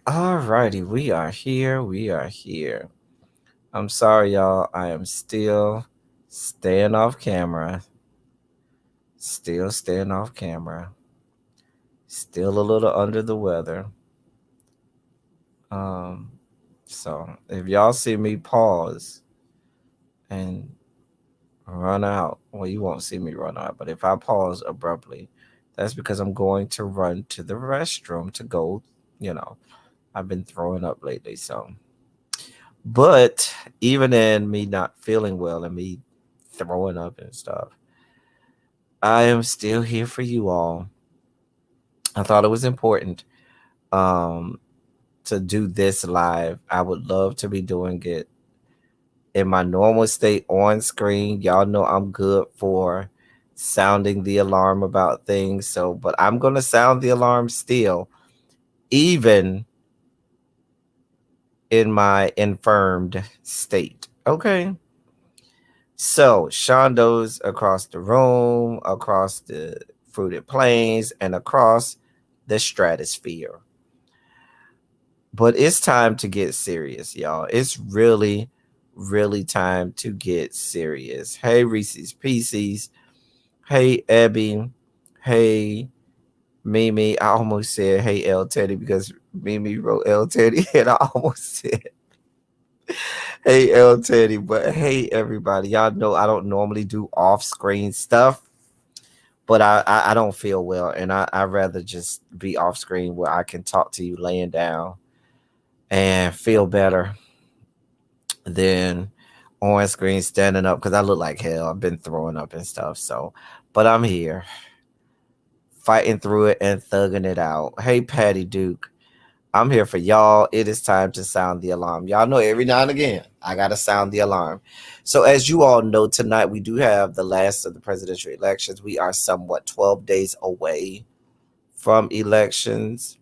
Alrighty, we are here. I'm sorry, y'all. I am still staying off camera. Still staying off camera. Still a little under the weather. Um, so if y'all see me pause and run out, well, you won't see me run out. But if I pause abruptly, that's because I'm going to run to the restroom to go. You know, I've been throwing up lately, so. But even in me not feeling well and me throwing up and stuff, I am still here for you all. I thought it was important um, to do this live. I would love to be doing it in my normal state on screen. Y'all know I'm good for sounding the alarm about things. So, but I'm going to sound the alarm still, even in my infirmed state. Okay. So Shondo's across the room, across the fruited plains, and across the stratosphere. But it's time to get serious, y'all. It's really time to get serious. Hey, Reese's Pieces. Hey, Abby. Hey, Mimi. I almost said hey, L Teddy because Mimi wrote L Teddy, and I almost said hey, L Teddy. But hey, everybody. Y'all know I don't normally do off screen stuff. But I don't feel well, and I rather just be off screen where I can talk to you laying down and feel better than on screen standing up because I look like hell. I've been throwing up and stuff. So, but I'm here fighting through it and thugging it out. Hey, Patty Duke. I'm here for y'all. It is time to sound the alarm. Y'all know every now and again, I got to sound the alarm. So, as you all know, tonight we do have the last of the presidential elections. We are somewhat 12 days away from elections.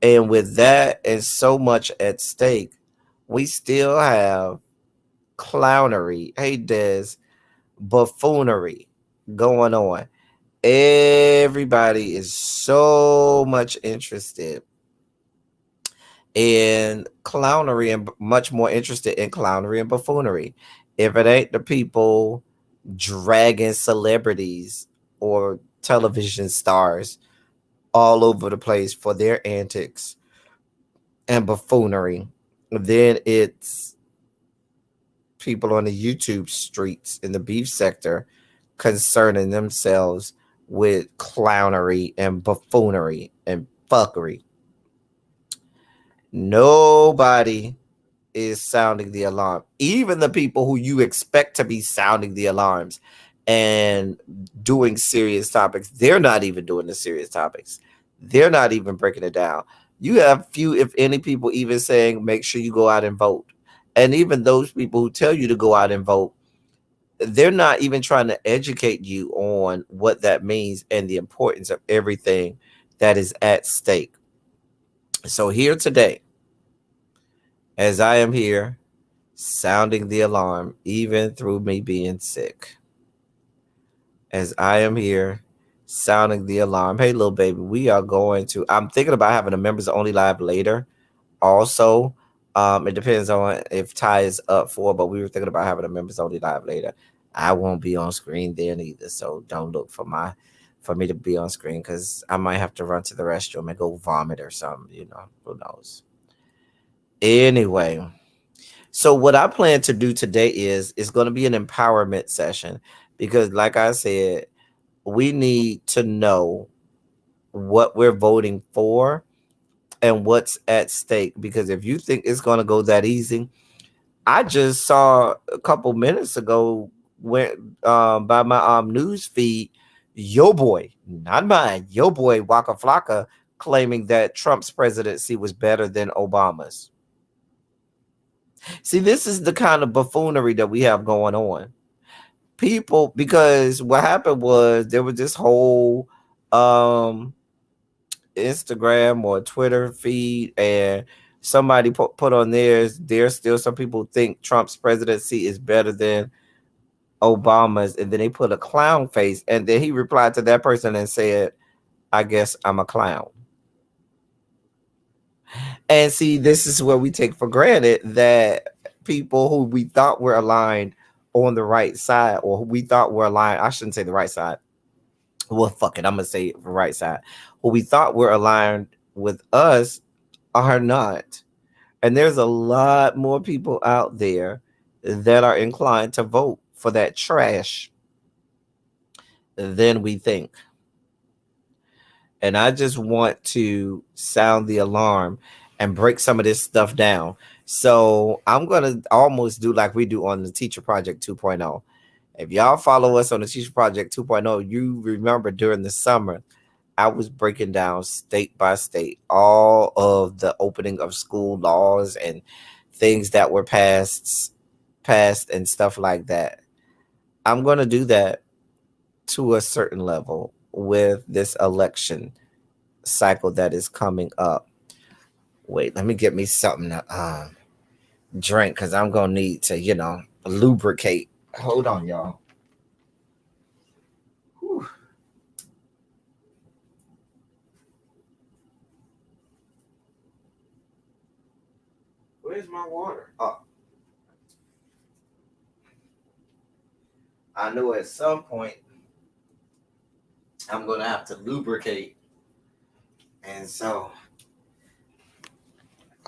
And with that and so much at stake, we still have clownery, hey, Des, buffoonery going on. Everybody is so much interested in clownery and much more interested in clownery and buffoonery. If it ain't the people dragging celebrities or television stars all over the place for their antics and buffoonery, then it's people on the YouTube streets in the beef sector concerning themselves with clownery and buffoonery and fuckery. Nobody is sounding the alarm. Even the people who you expect to be sounding the alarms and doing serious topics, they're not even doing the serious topics. They're not even breaking it down. You have few, if any, people even saying, make sure you go out and vote. And even those people who tell you to go out and vote, they're not even trying to educate you on what that means and the importance of everything that is at stake. So, here today, as I am here sounding the alarm, even through me being sick, as I am here sounding the alarm, hey, little baby, we are going to, I'm thinking about having a members only live later. Also, it depends on if Ty is up for, but we were thinking about having a members only live later. I won't be on screen then either, so don't look for me to be on screen because I might have to run to the restroom and go vomit or something. Who knows? Anyway, so what I plan to do today is going to be an empowerment session because, like I said, we need to know what we're voting for and what's at stake. Because if you think it's going to go that easy, I just saw a couple minutes ago went by my news feed, yo boy, not mine, yo boy Waka Flocka claiming that Trump's presidency was better than Obama's. See, this is the kind of buffoonery that we have going on. People, because what happened was there was this whole um Instagram or Twitter feed, and somebody put on theirs. There's still some people think Trump's presidency is better than Obama's, and then they put a clown face, and then he replied to that person and said, "I guess I'm a clown." And see, this is where we take for granted that people who we thought were aligned on the right side, or who we thought were aligned, I shouldn't say the right side. Well, fuck it, I'm gonna say the right side. Who we thought were aligned with us are not. And there's a lot more people out there that are inclined to vote for that trash than we think. And I just want to sound the alarm and break some of this stuff down. So I'm going to almost do like we do on the Teacher Project 2.0. If y'all follow us on the Teacher Project 2.0, you remember during the summer, I was breaking down state by state all of the opening of school laws and things that were passed and stuff like that. I'm going to do that to a certain level with this election cycle that is coming up. Wait, let me get me something to drink because I'm gonna need to, lubricate. Hold on, y'all. Whew. Where's my water? Oh, I know at some point I'm gonna have to lubricate, and so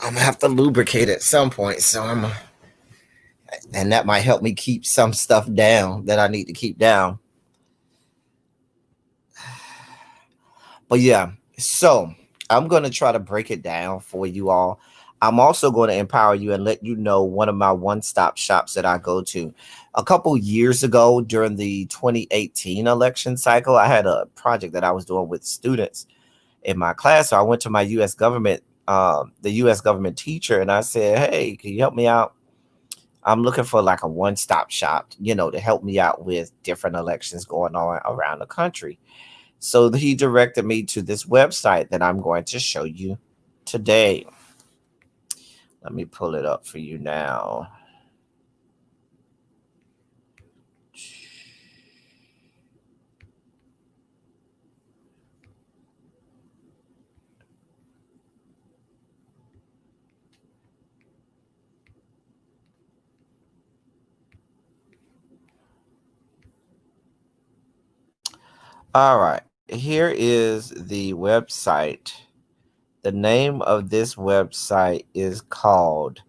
I'm gonna have to lubricate at some point. And that might help me keep some stuff down that I need to keep down. But yeah, so I'm going to try to break it down for you all. I'm also going to empower you and let you know one of my one-stop shops that I go to. A couple years ago during the 2018 election cycle, I had a project that I was doing with students in my class. So I went to my the U.S. government teacher, and I said, "Hey, can you help me out? I'm looking for like a one-stop shop, to help me out with different elections going on around the country." So he directed me to this website that I'm going to show you today. Let me pull it up for you now. All right, here is the website. The name of this website is called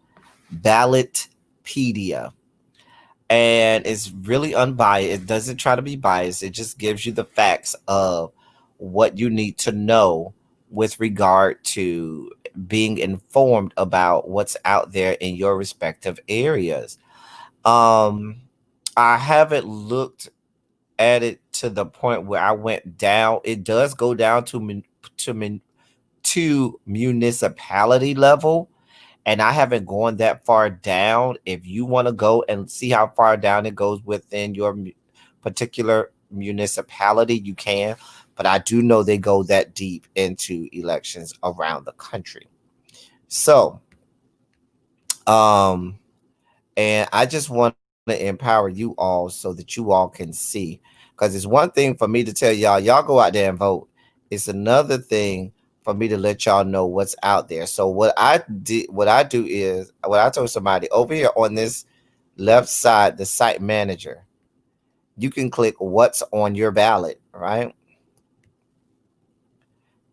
Ballot Pedia. And it's really unbiased. It doesn't try to be biased. It just gives you the facts of what you need to know with regard to being informed about what's out there in your respective areas. Um, I haven't looked at it to the point where I went down. It does go down to to municipality level, and I haven't gone that far down. If you want to go and see how far down it goes within your particular municipality, you can. But I do know they go that deep into elections around the country. So, um, and I just want to empower you all so that you all can see. Because it's one thing for me to tell y'all go out there and vote. It's another thing for me to let y'all know what's out there. So what I do is what I told somebody over here on this left side, the site manager, you can click what's on your ballot, right?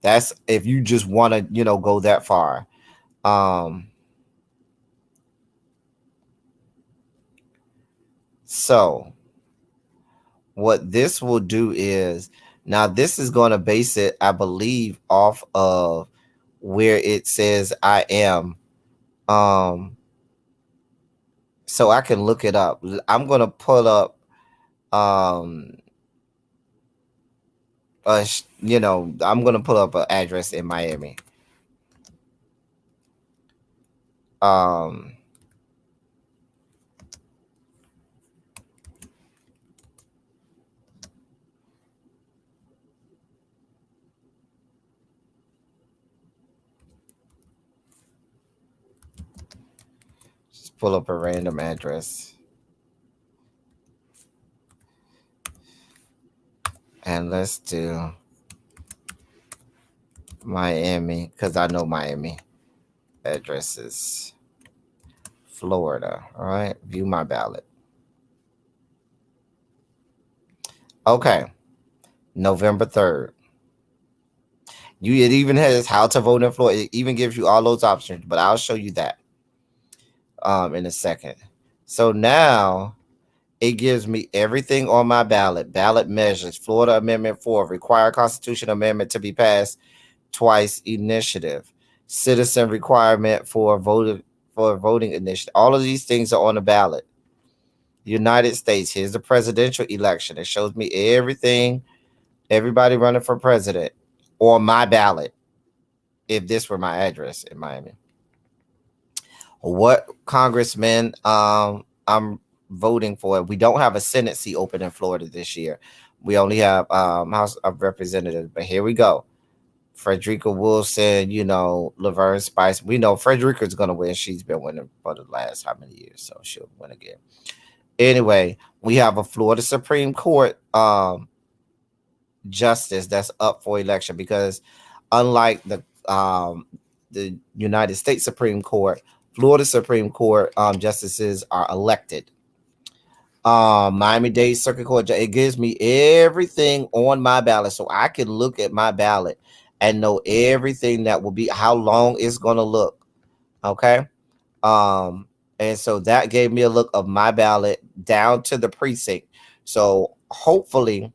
That's if you just want to, go that far. Um, so what this will do is now this is going to base it, I believe, off of where it says I am. Um, so I can look it up. I'm going to pull up, um, I'm going to pull up an address in Miami. Um, just pull up a random address. And let's do Miami because I know Miami. addresses, Florida. All right, view my ballot. Okay, November 3rd. It even has how to vote in Florida. It even gives you all those options, but I'll show you that in a second. So now it gives me everything on my ballot. Ballot measures, Florida Amendment 4, require constitutional amendment to be passed twice initiative, citizen requirement for voting initiative. All of these things are on the ballot. United States, here's the presidential election. It shows me everything, everybody running for president on my ballot. If this were my address in Miami, what congressman I'm voting for. We don't have a Senate seat open in Florida this year. We only have House of Representatives. But here we go. Frederica Wilson, Laverne Spice. We know Frederica's going to win. She's been winning for the last how many years, so she'll win again. Anyway, we have a Florida Supreme Court justice that's up for election because unlike the United States Supreme Court, Florida Supreme Court justices are elected. Miami-Dade Circuit Court, it gives me everything on my ballot, so I can look at my ballot and know everything that will be, how long it's going to look. Okay. And so that gave me a look of my ballot down to the precinct. So hopefully,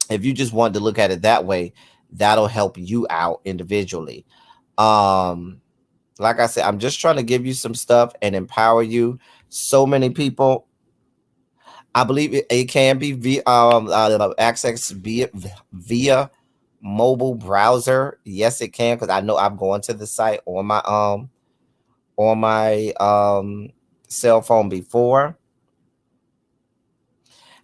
if you just wanted to look at it that way, that'll help you out individually. Like I said, I'm just trying to give you some stuff and empower you. So many people, I believe it can be via access via mobile browser. Yes, it can, because I know I'm going to the site on my cell phone before.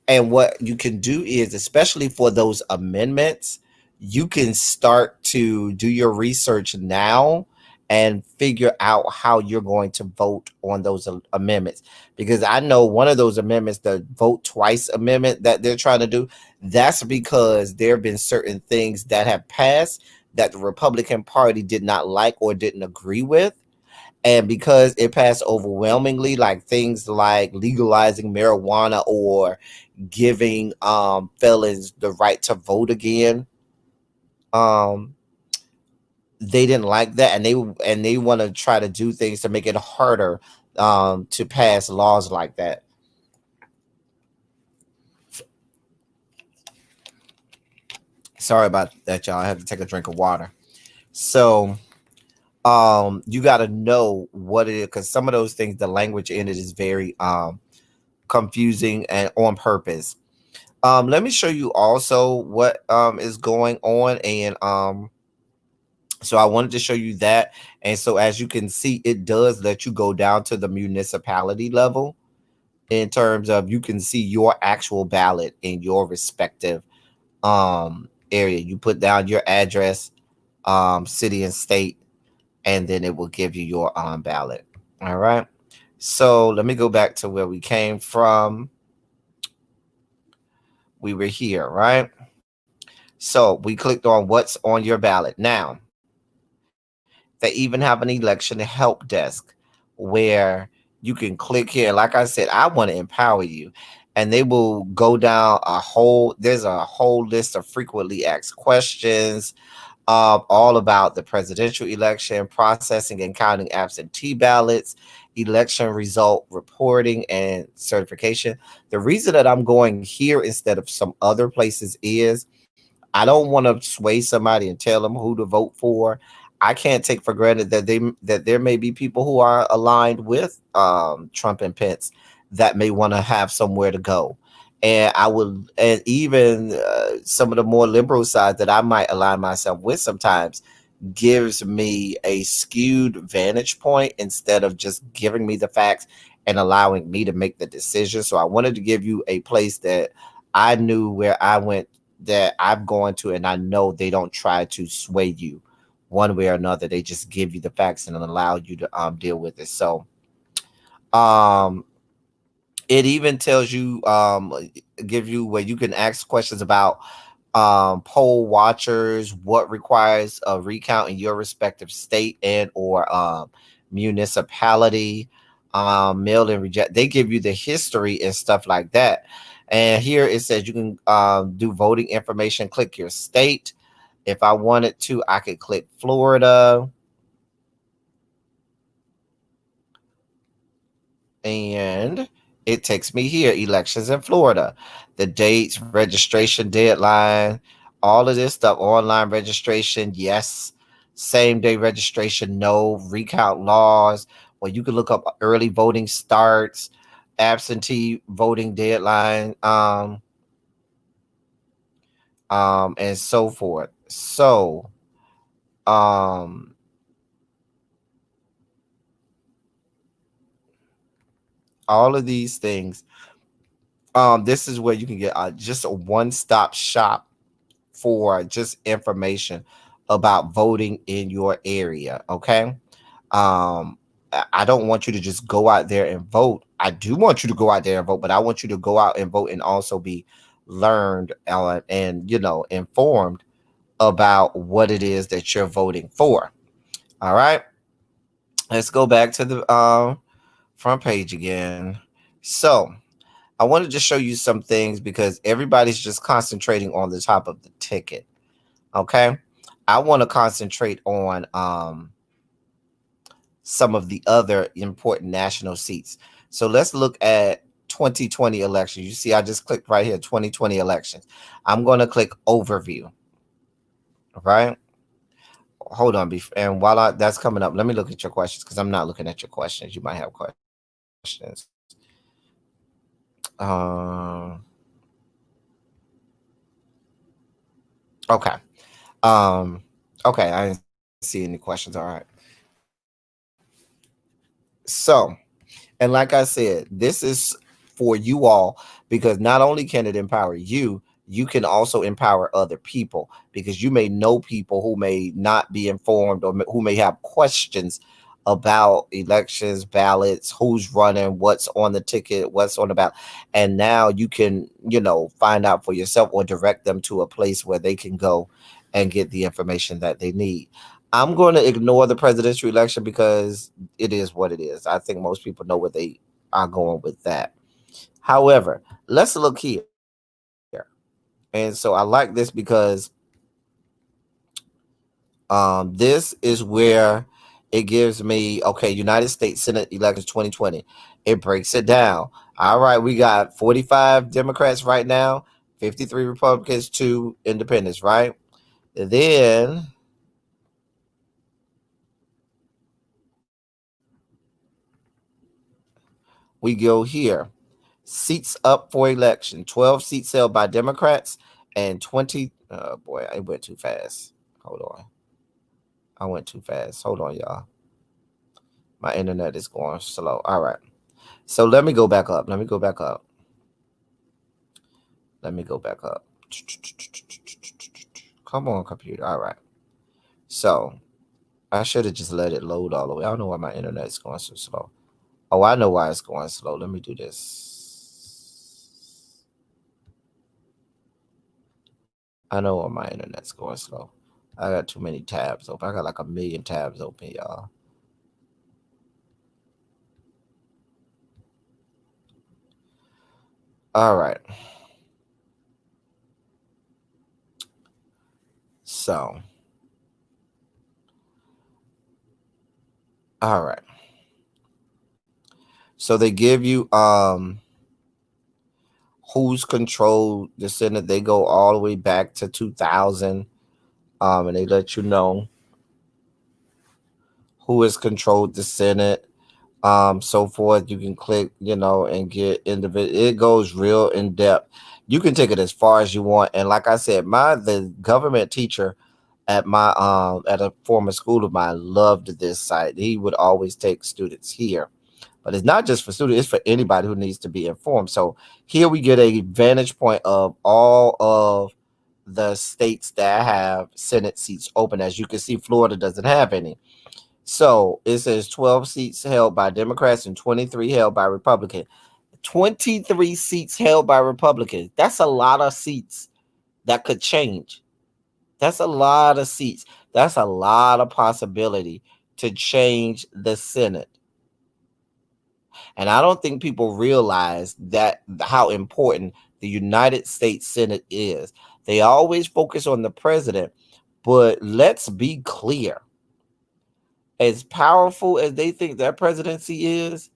And what you can do is, especially for those amendments, you can start to do your research now and figure out how you're going to vote on those amendments. Because I know one of those amendments, the vote twice amendment that they're trying to do, that's because there have been certain things that have passed that the Republican Party did not like or didn't agree with. And because it passed overwhelmingly, like things like legalizing marijuana or giving felons the right to vote again, they didn't like that, and they want to try to do things to make it harder to pass laws like that. Sorry about that, y'all. I had to take a drink of water. So you got to know what it is, because some of those things, the language in it is very confusing and on purpose. Let me show you also what is going on, and so I wanted to show you that. And so as you can see, it does let you go down to the municipality level in terms of you can see your actual ballot in your respective area. You put down your address, city and state, and then it will give you your ballot. All right. So let me go back to where we came from. We were here, right? So we clicked on what's on your ballot. Now, they even have an election help desk where you can click here. Like I said, I want to empower you. And they will go down there's a whole list of frequently asked questions, all about the presidential election, processing and counting absentee ballots, election result reporting and certification. The reason that I'm going here instead of some other places is I don't want to sway somebody and tell them who to vote for. I can't take for granted that there may be people who are aligned with Trump and Pence that may want to have somewhere to go. And and even some of the more liberal side that I might align myself with sometimes gives me a skewed vantage point instead of just giving me the facts and allowing me to make the decision. So I wanted to give you a place that I knew where I went, that I'm going to, and I know they don't try to sway you one way or another. They just give you the facts and allow you to deal with it. So it even tells you, give you where you can ask questions about Poll watchers, what requires a recount in your respective state and or municipality, mail and reject. They give you the history and stuff like that. And here it says you can do voting information, click your state. If I wanted to, I could click Florida. And it takes me here, elections in Florida, the dates, registration deadline, all of this stuff, online registration, yes, same day registration, no, recount laws, well, you can look up early voting starts, absentee voting deadline, and so forth. So, um, all of these things, this is where you can get just a one-stop shop for just information about voting in your area. Okay. I don't want you to just go out there and vote. I do want you to go out there and vote, but I want you to go out and vote and also be learned and informed about what it is that you're voting for. All right. Let's go back to the front page again. So I wanted to show you some things because everybody's just concentrating on the top of the ticket. Okay. I want to concentrate on some of the other important national seats. So let's look at 2020 elections. You see, I just clicked right here, 2020 elections. I'm going to click overview. Right. Hold on. And while that's coming up, let me look at your questions because I'm not looking at your questions. You might have questions. Okay. Okay. I didn't see any questions. All right. So, and like I said, this is for you all because not only can it empower you, you can also empower other people because you may know people who may not be informed or who may have questions about elections, ballots, who's running, what's on the ticket, what's on the ballot. And now you can, find out for yourself or direct them to a place where they can go and get the information that they need. I'm going to ignore the presidential election because it is what it is. I think most people know what they are going with that. However, let's look here. And so I like this because this is where it gives me, okay, United States Senate elections 2020. It breaks it down. All right, we got 45 Democrats right now, 53 Republicans, 2 independents, right? Then we go here. Seats up for election. 12 seats held by Democrats and 20. Oh boy, I went too fast. Hold on. I went too fast. Hold on, y'all. My internet is going slow. All right. So let me go back up. Let me go back up. Let me go back up. Come on, computer. All right. So I should have just let it load all the way. I don't know why my internet is going so slow. Oh, I know why it's going slow. Let me do this. I know why my internet's going slow. I got too many tabs open. I got like 1,000,000 tabs open, y'all. All right. So, all right. So they give you who's controlled the Senate. They go all the way back to 2000, and they let you know who has controlled the Senate, so forth. You can click, and get individual. It goes real in depth. You can take it as far as you want. And like I said, the government teacher at a former school of mine loved this site. He would always take students here. But it's not just for students, it's for anybody who needs to be informed. So here we get a vantage point of all of the states that have Senate seats open. As you can see, Florida doesn't have any. So it says 12 seats held by Democrats and 23 held by Republicans. 23 seats held by Republicans. That's a lot of seats that could change. That's a lot of seats. That's a lot of possibility to change the Senate. And I don't think people realize that how important the United States Senate is. They always focus on the president, but let's be clear. As powerful as they think their presidency is,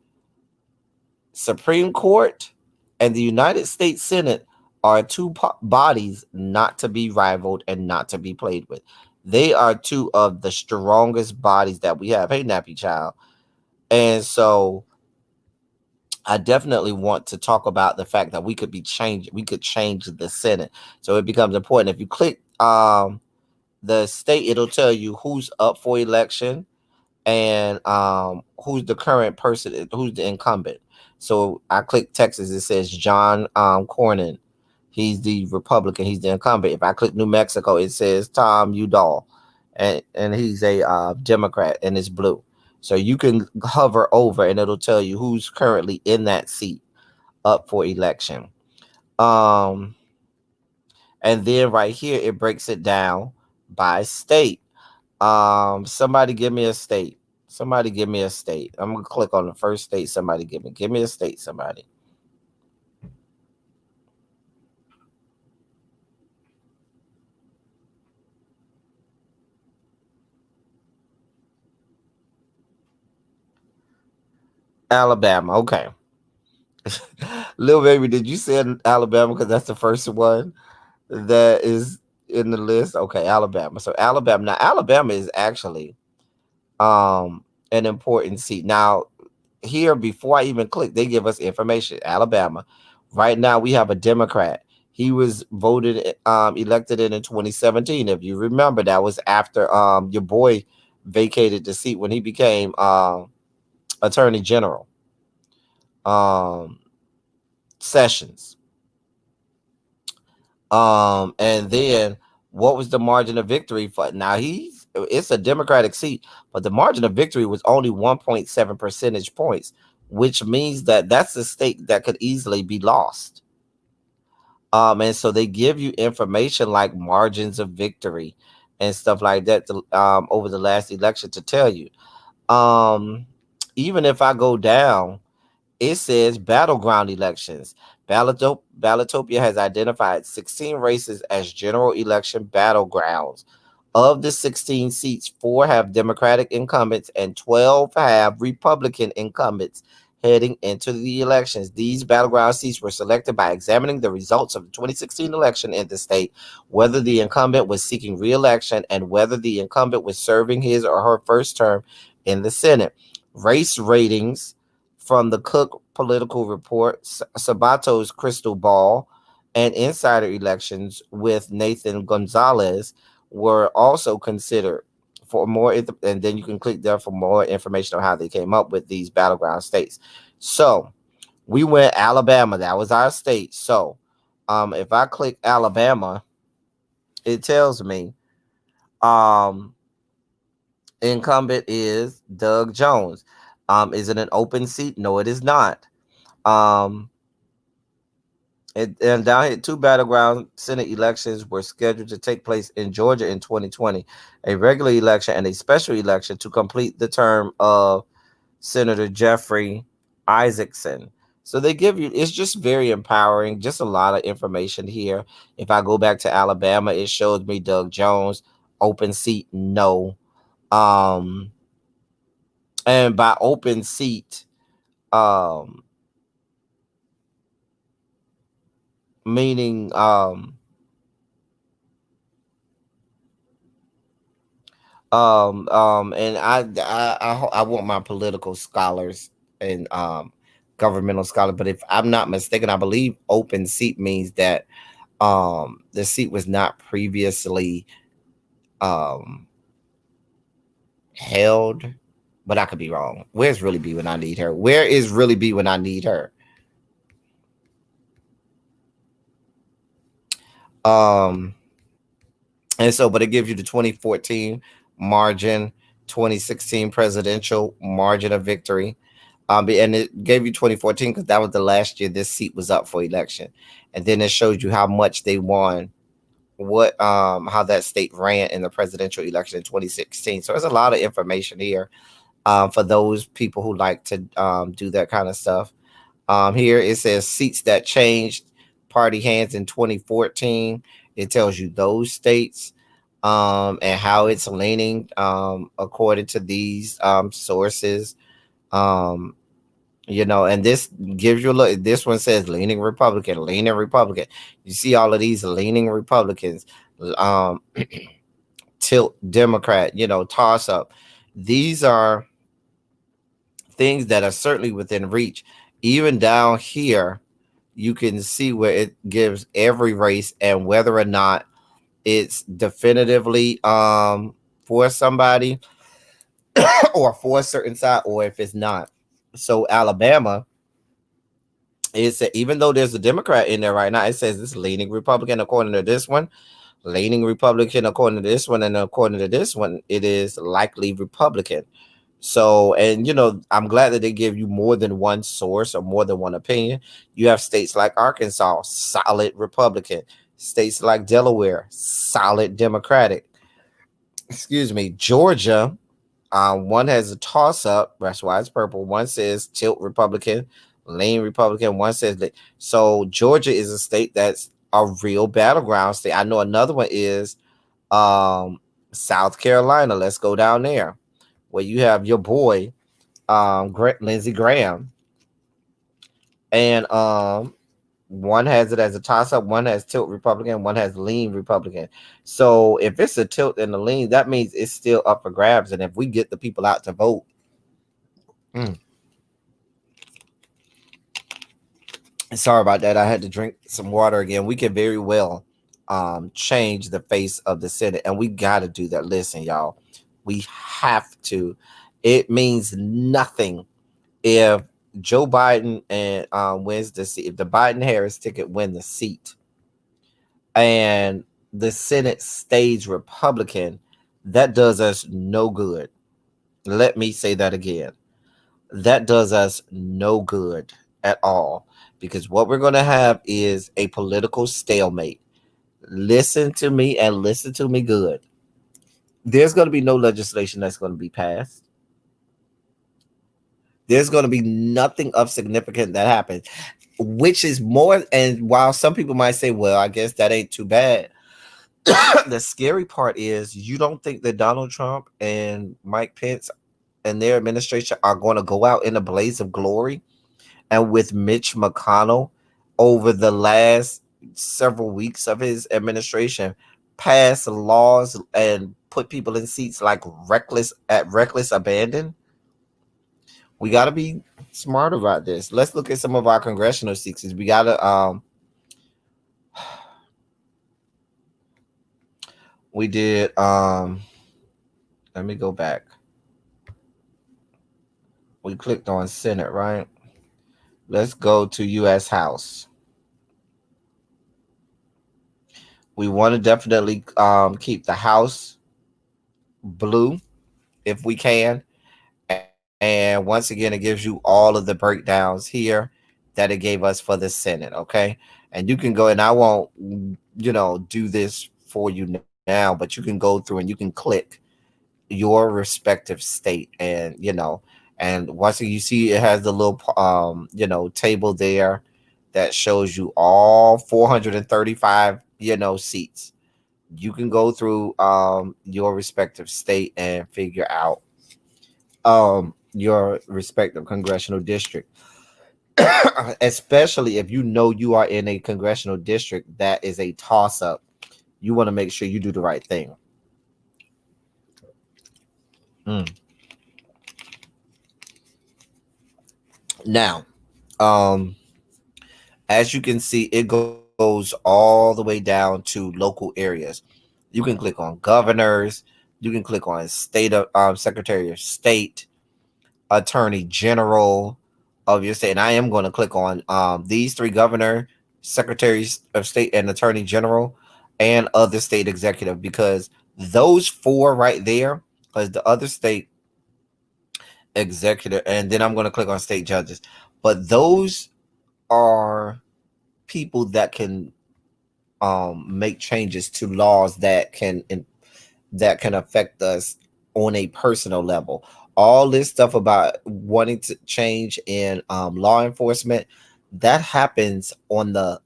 Supreme Court and the United States Senate are two bodies not to be rivaled and not to be played with. They are two of the strongest bodies that we have. Hey, Nappy Child. And so I definitely want to talk about the fact that we could change the Senate. So it becomes important. If you click the state, it'll tell you who's up for election and who's the current person, who's the incumbent. So I click Texas, it says John Cornyn. He's the Republican, he's the incumbent. If I click New Mexico, it says Tom Udall, and he's a Democrat, and it's blue. So you can hover over and it'll tell you who's currently in that seat up for election. And then right here it breaks it down by state. Somebody give me a state. Somebody give me a state. I'm gonna click on the first state. Somebody give me a state. Somebody. Alabama. Okay. Little baby, did you say Alabama? Because that's the first one that is in the list. Okay, Alabama. So Alabama. Now Alabama is actually an important seat. Now here, before I even click, they give us information. Alabama. Right now we have a Democrat. He was voted elected in 2017. If you remember, that was after your boy vacated the seat when he became Attorney General. Um Sessions. And then what was the margin of victory for? Now it's a Democratic seat, but the margin of victory was only 1.7 percentage points, which means that that's a state that could easily be lost. And so they give you information like margins of victory and stuff like that over the last election to tell you. Um, Even if I go down, it says Battleground Elections. Ballotopia has identified 16 races as general election battlegrounds. Of the 16 seats, 4 have Democratic incumbents and 12 have Republican incumbents heading into the elections. These battleground seats were selected by examining the results of the 2016 election in the state, whether the incumbent was seeking re-election, and whether the incumbent was serving his or her first term in the Senate. Race ratings from the Cook Political Report, Sabato's Crystal Ball, and Insider Elections with Nathan Gonzalez were also considered for more. And then you can click there for more information on how they came up with these battleground states. So we went Alabama. That was our state. So if I click Alabama, it tells me incumbent is Doug Jones. Is it an open seat? No, it is not. Um, and down here, 2 battleground Senate elections were scheduled to take place in Georgia in 2020, a regular election and a special election to complete the term of Senator Jeffrey Isaacson. So they give you, it's just very empowering, just a lot of information here. If I go back to Alabama, it shows me Doug Jones, open seat, no. Um, and by open seat, um, meaning and I want my political scholars and governmental scholar, but if I'm not mistaken, I believe open seat means that the seat was not previously um held, but I could be wrong. Where's really B when I need her? Where is really B when I need her? um and so, but it gives you the 2014 margin, 2016 presidential margin of victory. And it gave you 2014 because that was the last year this seat was up for election. And then it shows you how much they won what how that state ran in the presidential election in 2016. So there's a lot of information here for those people who like to do that kind of stuff. Here it says seats that changed party hands in 2014. It tells you those states and how it's leaning according to these sources. Um, and this gives you a look. This one says leaning Republican, leaning Republican. You see all of these leaning Republicans, um, tilt Democrat, toss up. These are things that are certainly within reach. Even down here, you can see where it gives every race and whether or not it's definitively for somebody or for a certain side or if it's not. So Alabama, it's even though there's a Democrat in there right now, it says it's leaning Republican according to this one, leaning Republican according to this one, and according to this one, it is likely Republican. So, and I'm glad that they give you more than one source or more than one opinion. You have states like Arkansas, solid Republican. States like Delaware, solid Democratic. Excuse me, Georgia. One has a toss up. That's why it's purple. One says tilt Republican, lean Republican. One says that. So Georgia is a state that's a real battleground state. I know another one is South Carolina. Let's go down there where you have your boy Lindsey Graham, and one has it as a toss up, one has tilt Republican, one has lean Republican. So if it's a tilt and a lean, that means it's still up for grabs. And if we get the people out to vote, mm, sorry about that. I had to drink some water again. We can very well change the face of the Senate, and we got to do that. Listen, y'all, we have to. It means nothing if Joe Biden and wins the seat, if the Biden Harris ticket win the seat, and the Senate stays Republican, that does us no good. Let me say that again. That does us no good at all, because what we're going to have is a political stalemate. Listen to me and listen to me good. There's going to be no legislation that's going to be passed. There's going to be nothing of significant that happens, which is more. And while some people might say, well, I guess that ain't too bad, the scary part is you don't think that Donald Trump and Mike Pence and their administration are going to go out in a blaze of glory, and with Mitch McConnell over the last several weeks of his administration pass laws and put people in seats like reckless abandon. We got to be smart about this. Let's look at some of our congressional seats. We got to we did let me go back. We clicked on Senate, right? Let's go to US House. We want to definitely keep the House blue if we can. And once again, it gives you all of the breakdowns here that it gave us for the Senate. Okay. And you can go, and I won't, do this for you now, but you can go through and you can click your respective state, and once you see it has the little, table there that shows you all 435, seats. You can go through your respective state and figure out your respective congressional district. Especially if you know you are in a congressional district that is a toss up, you want to make sure you do the right thing. Mm. Now, as you can see, it goes all the way down to local areas. You can click on governors, you can click on state of Secretary of State, Attorney General of your state. And I am going to click on these three: governor, secretaries of state, and attorney general, and other state executive, because those four right there, because the other state executive, and then I'm going to click on state judges. But those are people that can make changes to laws that can affect us on a personal level. All this stuff about wanting to change in law enforcement, that happens on the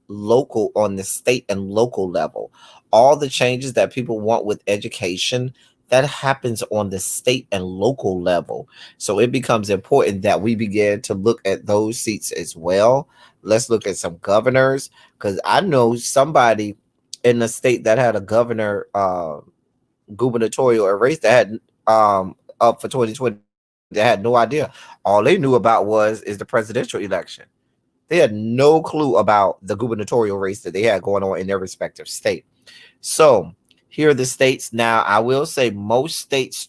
state and local level. All the changes that people want with education, that happens on the state and local level. So it becomes important that we begin to look at those seats as well. Let's look at some governors, because I know somebody in the state that had a governor gubernatorial race that had up for 2020 that had no idea. All they knew about is the presidential election. They had no clue about the gubernatorial race that they had going on in their respective state. So here are the states. Now, I will say most states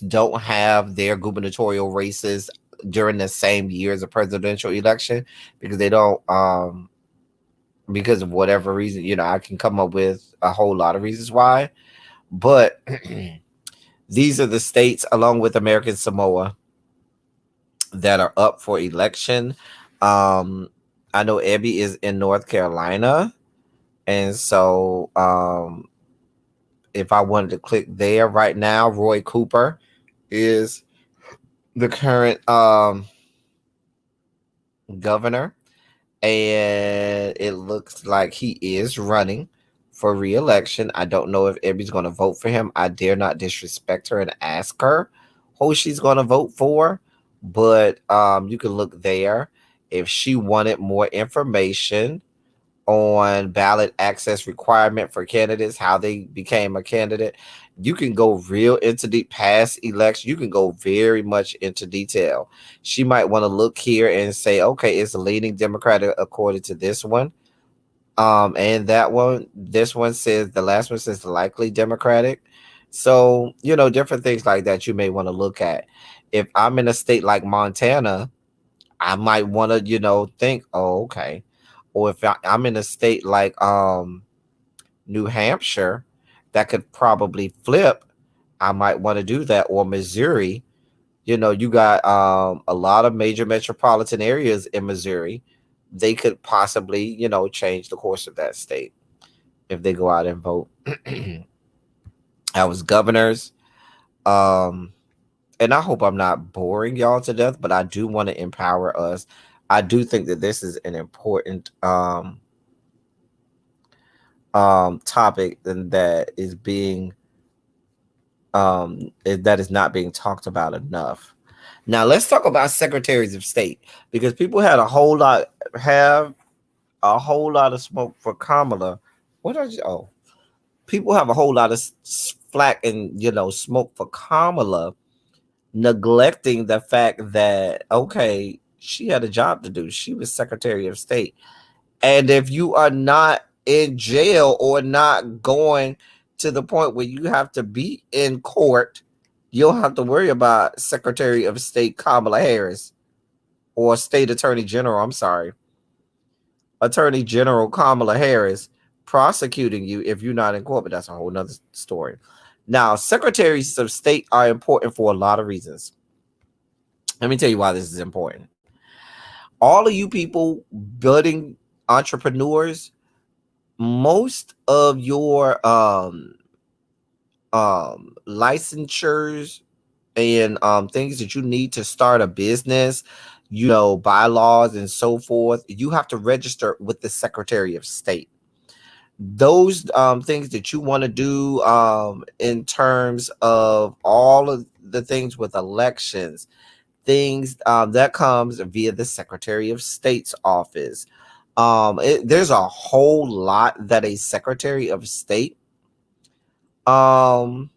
don't have their gubernatorial races during the same year as a presidential election, because they don't because of whatever reason. I can come up with a whole lot of reasons why, but these are the states, along with American Samoa, that are up for election. I know Ebby is in North Carolina, and so if I wanted to click there right now, Roy Cooper is the current governor, and it looks like he is running for re-election. I don't know if Ebby's going to vote for him. I dare not disrespect her and ask her who she's going to vote for, but you can look there. If she wanted more information on ballot access requirement for candidates, how they became a candidate, you can go real into deep past election. You can go very much into detail. She might want to look here and say, okay, it's a leaning Democratic according to this one. And that one, this one says, the last one says likely Democratic. So, different things like that you may want to look at. If I'm in a state like Montana, I might want to, think, oh, okay. Or if I'm in a state like New Hampshire, that could probably flip, I might want to do that. Or Missouri, you got a lot of major metropolitan areas in Missouri. They could possibly, change the course of that state if they go out and vote. I was governors. And I hope I'm not boring y'all to death, but I do want to empower us. I do think that this is an important topic, and that is not being talked about enough. Now let's talk about secretaries of state, because people had have a whole lot of smoke for Kamala. People have a whole lot of flack and smoke for Kamala, neglecting the fact that, okay, she had a job to do. She was Secretary of State. And if you are not in jail or not going to the point where you have to be in court, you don't have to worry about Secretary of State Kamala Harris, or State Attorney General, I'm sorry, Attorney General Kamala Harris prosecuting you if you're not in court. But that's a whole nother story. Now, secretaries of state are important for a lot of reasons. Let me tell you why this is important. All of you people, budding entrepreneurs, most of your licensures and things that you need to start a business, bylaws and so forth, you have to register with the Secretary of State. Those things that you want to do in terms of all of the things with elections, things that comes via the Secretary of State's office. There's a whole lot that a Secretary of State does.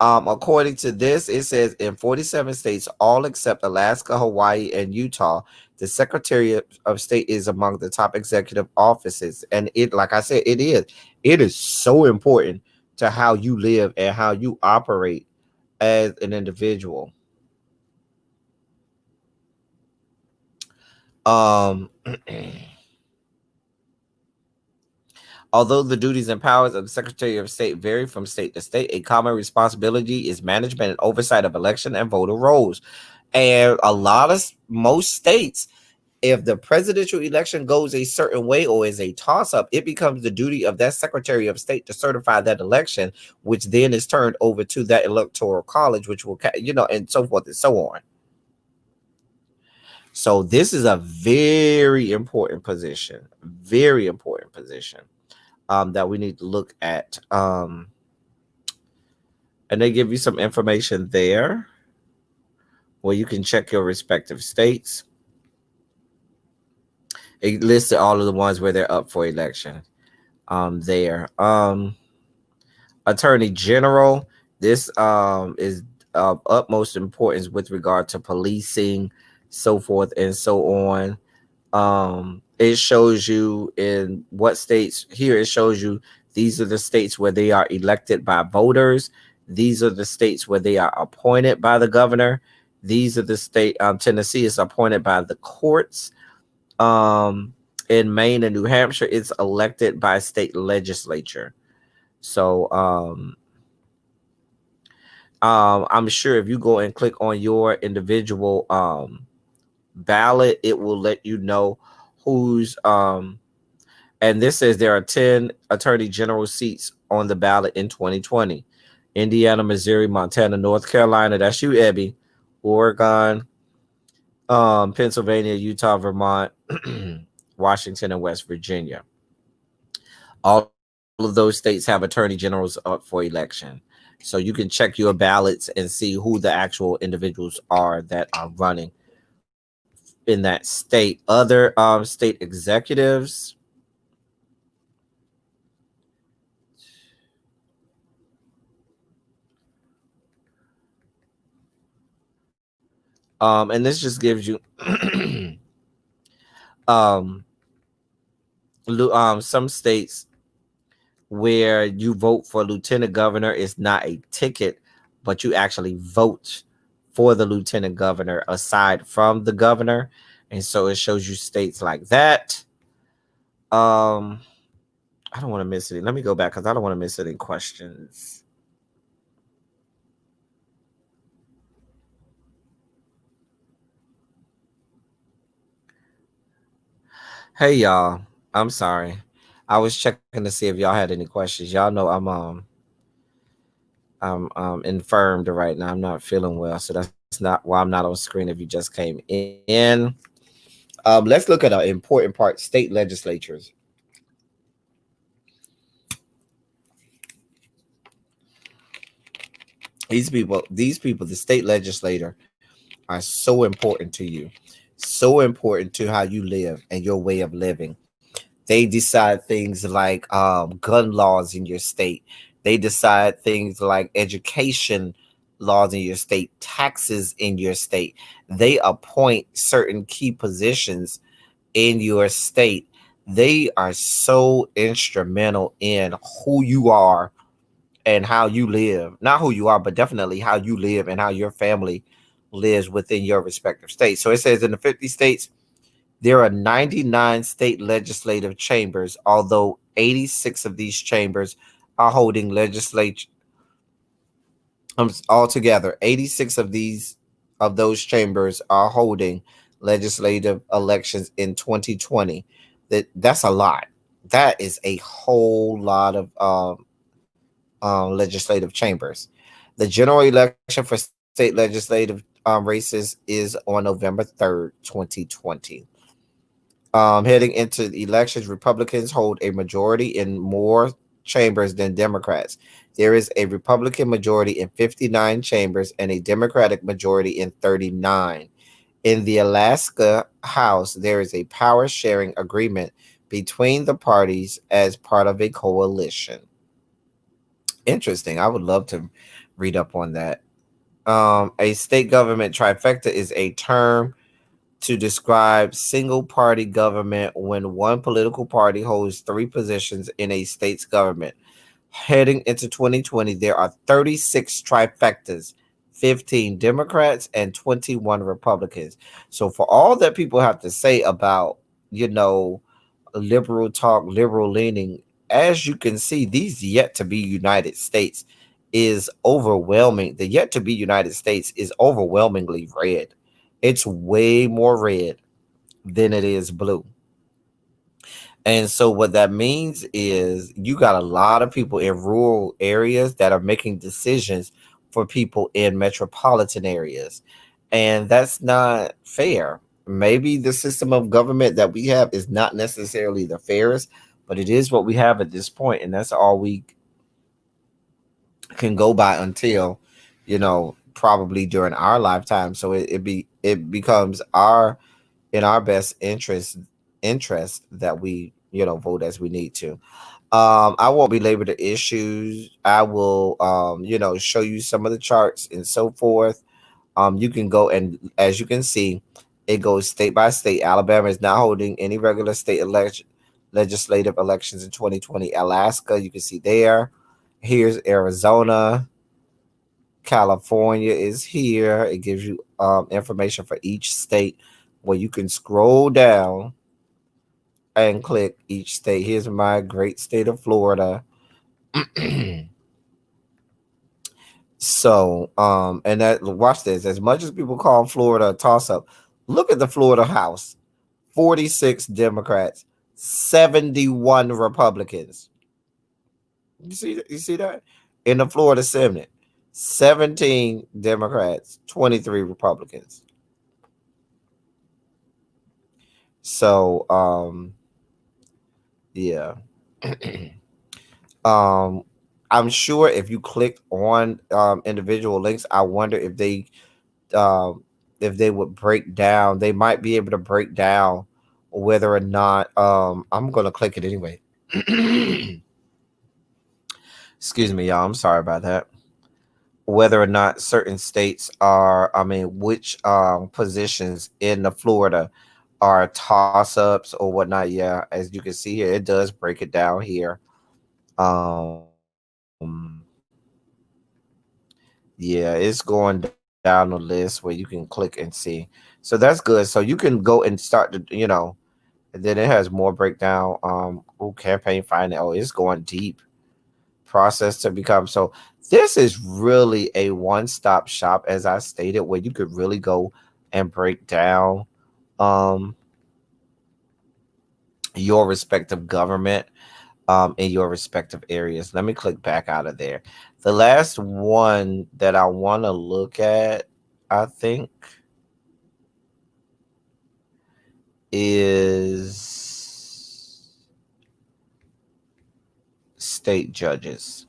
According to this, it says in 47 states, all except Alaska, Hawaii, and Utah, the Secretary of State is among the top executive offices. And it, like I said, it is so important to how you live and how you operate as an individual. Although the duties and powers of the Secretary of State vary from state to state, a common responsibility is management and oversight of election and voter rolls. And most states, if the presidential election goes a certain way or is a toss up, it becomes the duty of that Secretary of State to certify that election, which then is turned over to that electoral college, which will, and so forth and so on. So this is a very important position that we need to look at. And they give you some information there where you can check your respective states. It listed all of the ones where they're up for election. There. Attorney General. This is of utmost importance with regard to policing, so forth and so on. It shows you in what states. Here it shows you these are the states where they are elected by voters. These are the states where they are appointed by the governor. These are the state. Tennessee is appointed by the courts. In Maine and New Hampshire, it's elected by state legislature. So I'm sure if you go and click on your individual ballot, it will let you know who's and this says there are 10 attorney general seats on the ballot in 2020. Indiana, Missouri, Montana, North Carolina, that's you, Ebby, Oregon, Pennsylvania, Utah, Vermont, Washington, and West Virginia. All of those states have attorney generals up for election. So you can check your ballots and see who the actual individuals are that are running in that state. Other state executives. And this just gives you some states where you vote for lieutenant governor is not a ticket, but you actually vote for the lieutenant governor aside from the governor. And so it shows you states like that. I don't want to miss it. Let me go back because I don't want to miss any questions. Hey y'all, I'm sorry. I was checking to see if y'all had any questions. Y'all know I'm infirmed right now. I'm not feeling well, so that's not why I'm not on screen. If you just came in, let's look at an important part: state legislatures. These people, the state legislator, are so important to you, so important to how you live and your way of living. They decide things like gun laws in your state. They decide things like education laws in your state, taxes in your state. They appoint certain key positions in your state. They are so instrumental in who you are and how you live. Not who you are, but definitely how you live and how your family lives within your respective states. So it says in the 50 states, there are 99 state legislative chambers, although 86 of these chambers are holding legislature. Altogether, 86 of those chambers are holding legislative elections in 2020. That's a lot. That is a whole lot of legislative chambers. The general election for state legislative races is on November 3rd, 2020. Heading into the elections, Republicans hold a majority in more chambers than Democrats. There is a Republican majority in 59 chambers and a Democratic majority in 39. In the Alaska House, there is a power sharing agreement between the parties as part of a coalition. Interesting. I would love to read up on that. A state government trifecta is a term to describe single party government when one political party holds three positions in a state's government. Heading into 2020, there are 36 trifectas, 15 Democrats and 21 Republicans. So for all that people have to say about, liberal talk, liberal leaning, as you can see, these yet to be United States is overwhelming. The yet to be United States is overwhelmingly red. It's way more red than it is blue. And so what that means is you got a lot of people in rural areas that are making decisions for people in metropolitan areas. And that's not fair. Maybe the system of government that we have is not necessarily the fairest, but it is what we have at this point, and that's all we can go by until, probably during our lifetime. So it becomes our in our best interest that we vote as we need to. I won't belabor the issues. I will show you some of the charts and so forth. You can go, and as you can see, it goes state by state. Alabama is not holding any regular state legislative elections in 2020. Alaska, you can see there. Here's Arizona. California is here. It gives you information for each state where you can scroll down and click each state. Here's my great state of Florida. So, and that watch this. As much as people call Florida a toss up, look at the Florida House: 46 Democrats, 71 Republicans. You see that? In the Florida Senate, 17 Democrats, 23 Republicans. So, yeah. um I'm sure if you clicked on individual links, I wonder if they would break down. They might be able to break down whether or not I'm gonna click it anyway. Excuse me, y'all. I'm sorry about that. Whether or not certain states are, I mean, which positions in the Florida are toss ups or whatnot. Yeah, as you can see here, it does break it down here. Um, Yeah, it's going down the list where you can click and see. So that's good. So you can go and start to. And then it has more breakdown. Campaign finance. Oh, it's going deep. Process to become. So this is really a one-stop shop, as I stated, where you could really go and break down um your respective government in your respective areas. Let me click back out of there. The last one that I want to look at, I think, is state judges.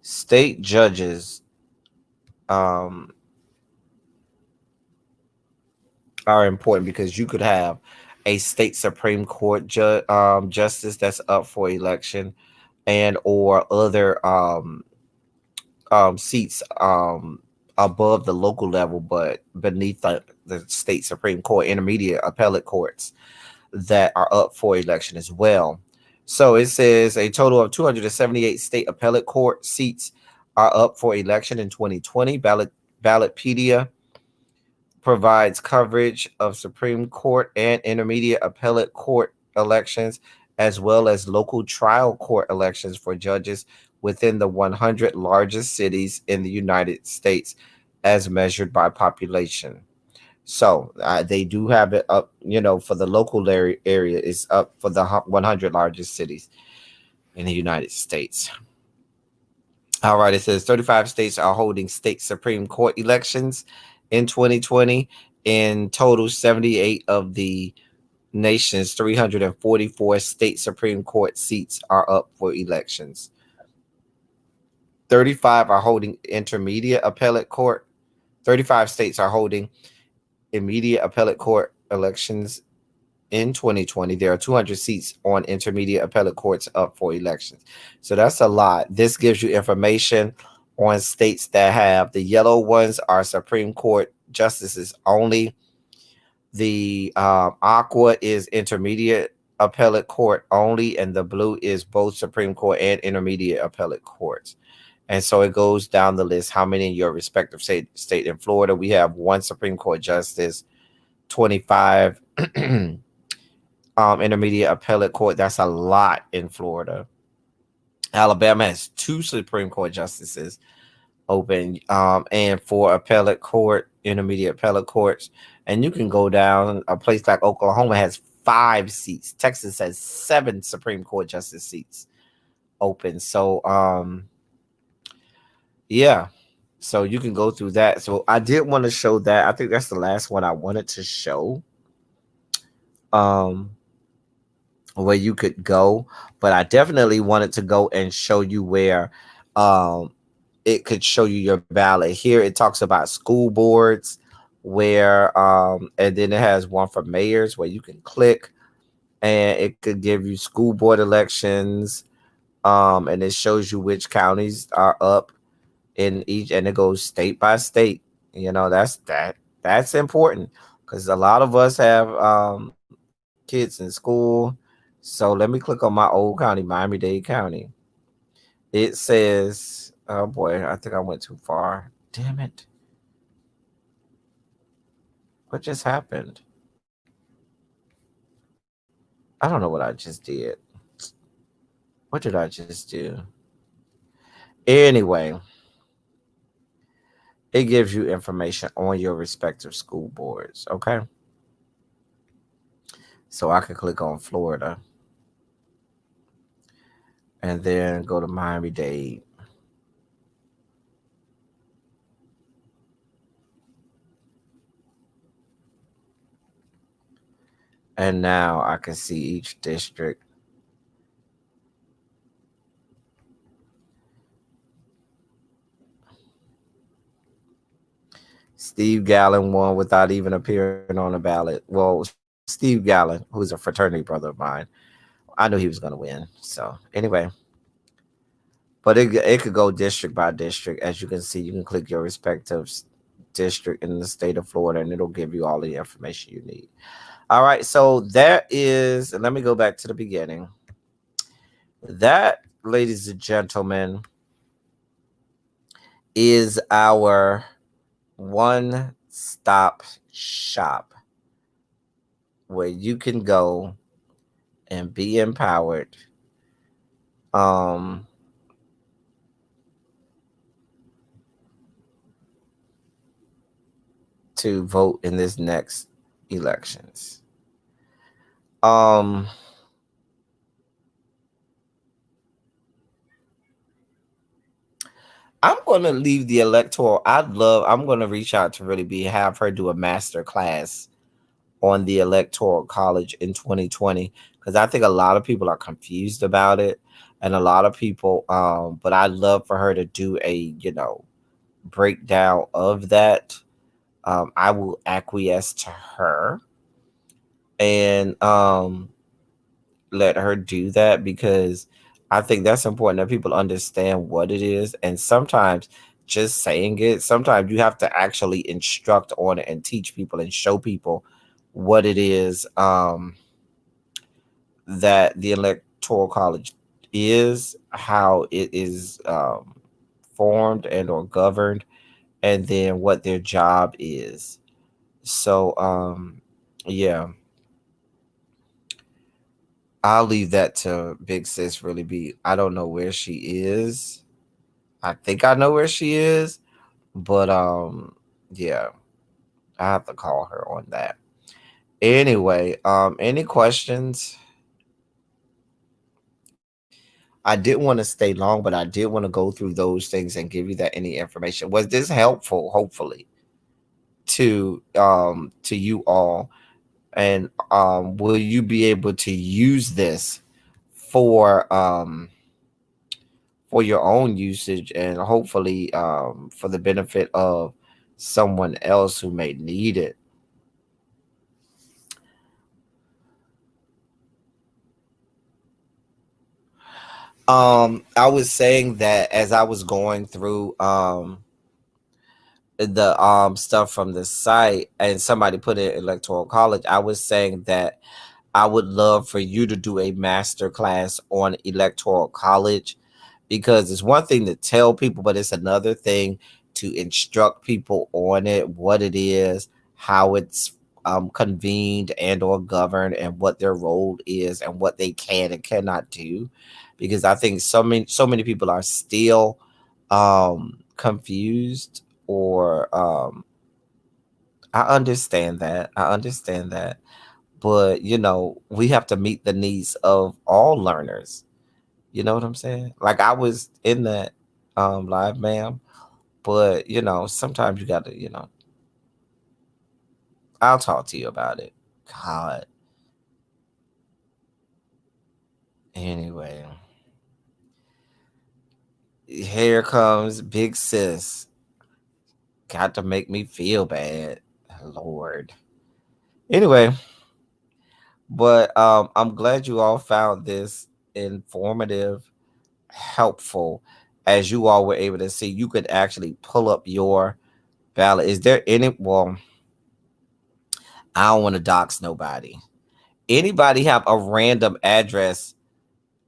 State judges um, are important because you could have a state Supreme Court justice that's up for election, and or other seats above the local level, but beneath the state Supreme Court, intermediate appellate courts that are up for election as well. So it says a total of 278 state appellate court seats are up for election in 2020. Ballot Pedia provides coverage of Supreme Court and intermediate appellate court elections, as well as local trial court elections for judges within the 100 largest cities in the United States as measured by population. So they do have it up, for the local area is up for the 100 largest cities in the United States. All right, it says 35 states are holding state Supreme Court elections in 2020. In total, 78 of the nation's 344 state Supreme Court seats are up for elections. 35 are holding intermediate appellate court. 35 states are holding immediate appellate court elections in 2020. There are 200 seats on intermediate appellate courts up for elections. So that's a lot. This gives you information on states that have the yellow ones are Supreme Court justices only. The aqua is intermediate appellate court only, and the blue is both Supreme Court and intermediate appellate courts. And so it goes down the list. How many in your respective state in Florida? We have one Supreme Court justice, 25 intermediate appellate court. That's a lot in Florida. Alabama has two Supreme Court justices, open, and for appellate court, intermediate appellate courts. And you can go down. A place like Oklahoma has 5 seats. Texas has 7 Supreme Court justice seats open. So yeah. So you can go through that. So I did want to show that. I think that's the last one I wanted to show. Um where you could go, but I definitely wanted to go and show you where um it could show you your ballot. Here it talks about school boards, where and then it has one for mayors where you can click, and it could give you school board elections, and it shows you which counties are up in each, and it goes state by state. That's important, because a lot of us have kids in school. So let me click on my old county, Miami-Dade County. It says, oh boy, I think I went too far. Damn it. What just happened? I don't know what I just did. What did I just do? Anyway, it gives you information on your respective school boards. Okay. So I could click on Florida and then go to Miami-Dade. And now I can see each district. Steve Gallen won without even appearing on the ballot. Well, Steve Gallen, who's a fraternity brother of mine, I knew he was going to win. So anyway, but it could go district by district. As you can see, you can click your respective district in the state of Florida, and it'll give you all the information you need. All right, so that is, and let me go back to the beginning. That, ladies and gentlemen, is our one-stop shop where you can go and be empowered, um to vote in this next elections. um I'm going to leave the electoral. I'm going to reach out to really be have her do a master class on the electoral college in 2020, because I think a lot of people are confused about it, and a lot of people but I'd love for her to do a breakdown of that. I will acquiesce to her and let her do that, because I think that's important that people understand what it is. And sometimes just saying it, sometimes you have to actually instruct on it and teach people and show people what it is, that the electoral college is, how it is formed and or governed, and then what their job is. So yeah, I'll leave that to Big Sis really be. I don't know where she is. I think I know where she is, but yeah, I have to call her on that. Anyway, any questions? I didn't want to stay long, but I did want to go through those things and give you that any information. Was this helpful, hopefully, to you all? And will you be able to use this for for your own usage, and hopefully for the benefit of someone else who may need it? I was saying that as I was going through the stuff from the site, and somebody put it electoral college, I was saying that I would love for you to do a master class on electoral college, because it's one thing to tell people, but it's another thing to instruct people on it, what it is, how it's convened and or governed, and what their role is, and what they can and cannot do. Because I think so many people are still confused or I understand that. I understand that. But we have to meet the needs of all learners. You know what I'm saying? Like I was in that live, ma'am. But sometimes you gotta, I'll talk to you about it. God. Anyway. Here comes Big Sis. Got to make me feel bad. Lord. Anyway, but I'm glad you all found this informative, helpful, as you all were able to see. You could actually pull up your ballot. Is there any? Well, I don't want to dox nobody. Anybody have a random address?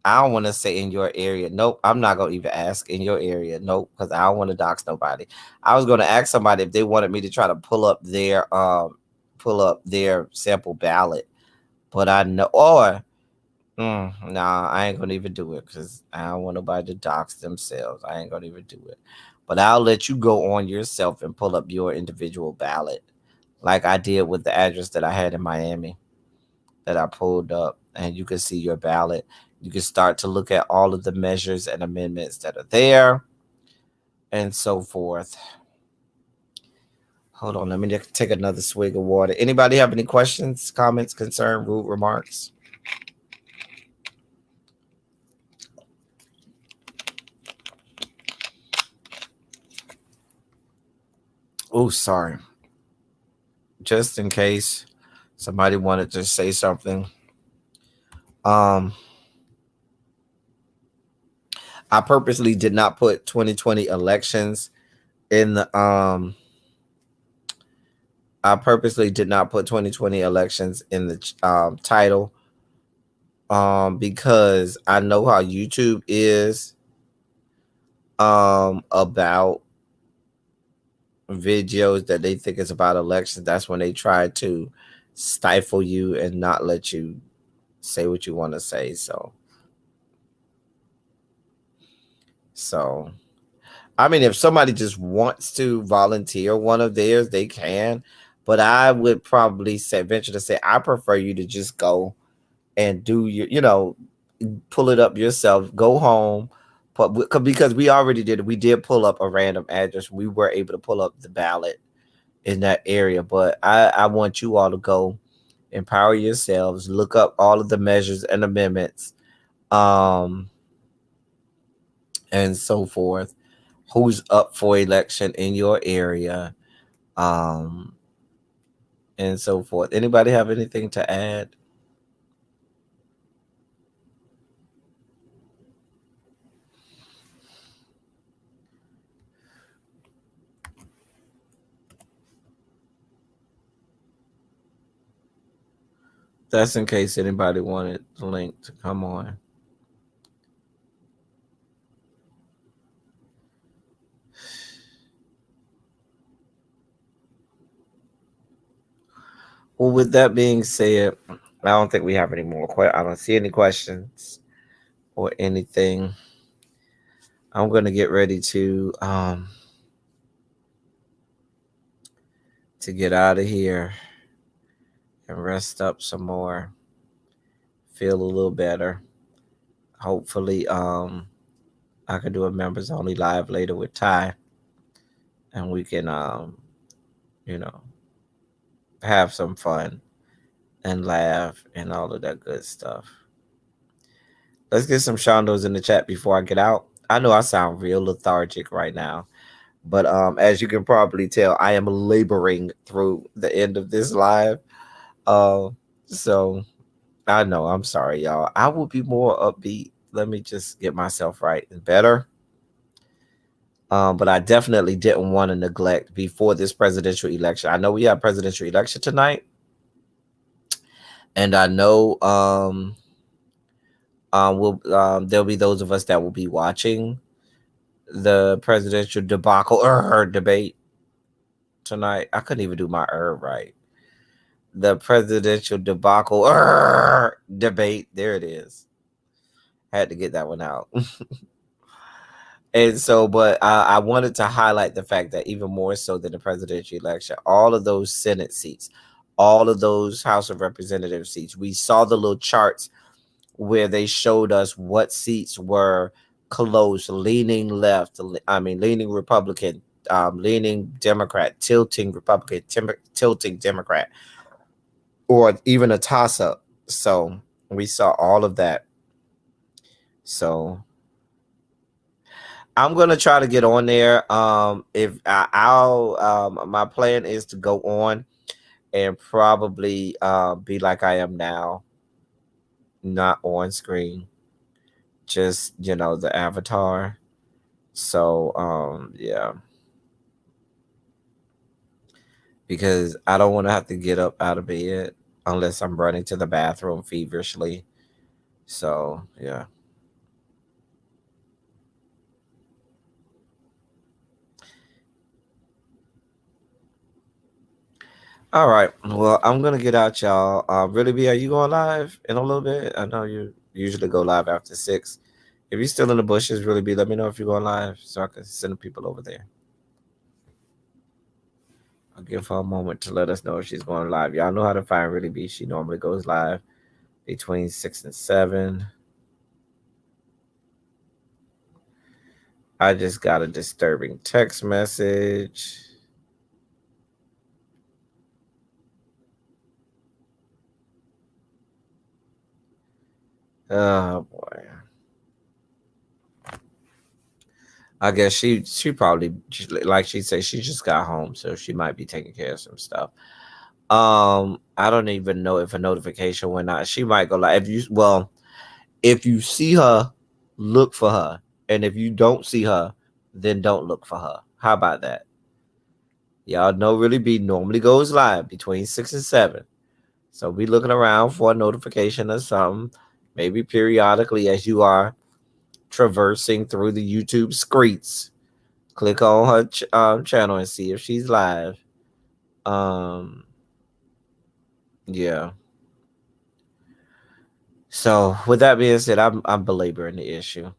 I don't want to say in your area. Nope, I'm not gonna even ask in your area. Nope, because I don't want to dox nobody. I was gonna ask somebody if they wanted me to try to pull up their sample ballot, but I know or nah, I ain't gonna even do it because I don't want nobody to dox themselves. I ain't gonna even do it. But I'll let you go on yourself and pull up your individual ballot, like I did with the address that I had in Miami that I pulled up, and you can see your ballot. You can start to look at all of the measures and amendments that are there and so forth. Hold on, let me take another swig of water. Anybody have any questions, comments, concern, rude remarks? Oh, sorry. Just in case somebody wanted to say something. Um, I purposely did not put 2020 elections in the I purposely did not put 2020 elections in the title because I know how YouTube is about videos that they think is about elections. That's when they try to stifle you and not let you say what you want to say. So I mean, if somebody just wants to volunteer one of theirs, they can. But I would probably venture to say, I prefer you to just go and do pull it up yourself, go home. But because we already did it, we did pull up a random address. We were able to pull up the ballot in that area. But I want you all to go empower yourselves, look up all of the measures and amendments, um, and so forth. Who's up for election in your area, um, and so forth. Anybody have anything to add? That's in case anybody wanted the link to come on. Well, with that being said, I don't think we have any more. I don't see any questions or anything. I'm gonna get ready to get out of here and rest up some more. Feel a little better. Hopefully, I can do a members only live later with Ty, and we can you know, have some fun and laugh and all of that good stuff. Let's get some shondos in the chat before I get out. I know I sound real lethargic right now, but as you can probably tell, I am laboring through the end of this live. Uh, so I know I'm sorry, y'all. I will be more upbeat. Let me just get myself right and better. But I definitely didn't want to neglect before this presidential election. I know we have presidential election tonight, and I know there'll be those of us that will be watching the presidential debacle or debate tonight. I couldn't even do my right. The presidential debacle debate. There it is. Had to get that one out. And so, but I wanted to highlight the fact that even more so than the presidential election, all of those Senate seats, all of those House of Representative seats, we saw the little charts where they showed us what seats were close, leaning left, leaning Republican, leaning Democrat, tilting Republican, tilting Democrat, or even a toss up. So we saw all of that. So I'm gonna try to get on there. If I'll, my plan is to go on and probably be like I am now, not on screen, just the avatar. So yeah, because I don't want to have to get up out of bed unless I'm running to the bathroom feverishly. So yeah. All right. Well, I'm gonna get out, y'all. Really, be are you going live in a little bit? I know you usually go live after 6. If you're still in the bushes, really, be let me know if you're going live so I can send the people over there. I'll give her a moment to let us know if she's going live. Y'all know how to find really be. She normally goes live between 6 and 7. I just got a disturbing text message. Oh boy. I guess she probably, like she said, she just got home, so she might be taking care of some stuff. I don't even know if a notification went out. She might go like, if you see her, look for her, and if you don't see her, then don't look for her. How about that? Y'all know really be normally goes live between 6 and 7. So be looking around for a notification or something, maybe periodically as you are traversing through the YouTube streets. Click on her channel and see if she's live. Yeah. So with that being said, I'm belaboring the issue.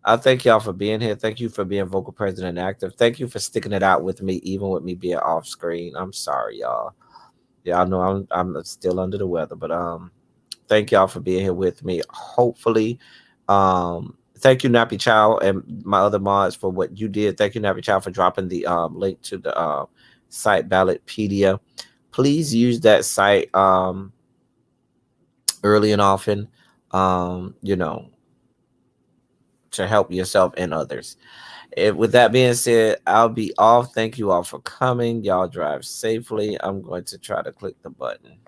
I thank y'all for being here. Thank you for being vocal, present, and active. Thank you for sticking it out with me, even with me being off screen. I'm sorry, y'all. Y'all know I'm still under the weather, but thank y'all for being here with me. Hopefully, thank you, Nappy Chow, and my other mods for what you did. Thank you, Nappy Chow, for dropping the link to the site Ballot Pedia. Please use that site early and often. You know, to help yourself and others. With that being said, I'll be off. Thank you all for coming. Y'all drive safely. I'm going to try to click the button.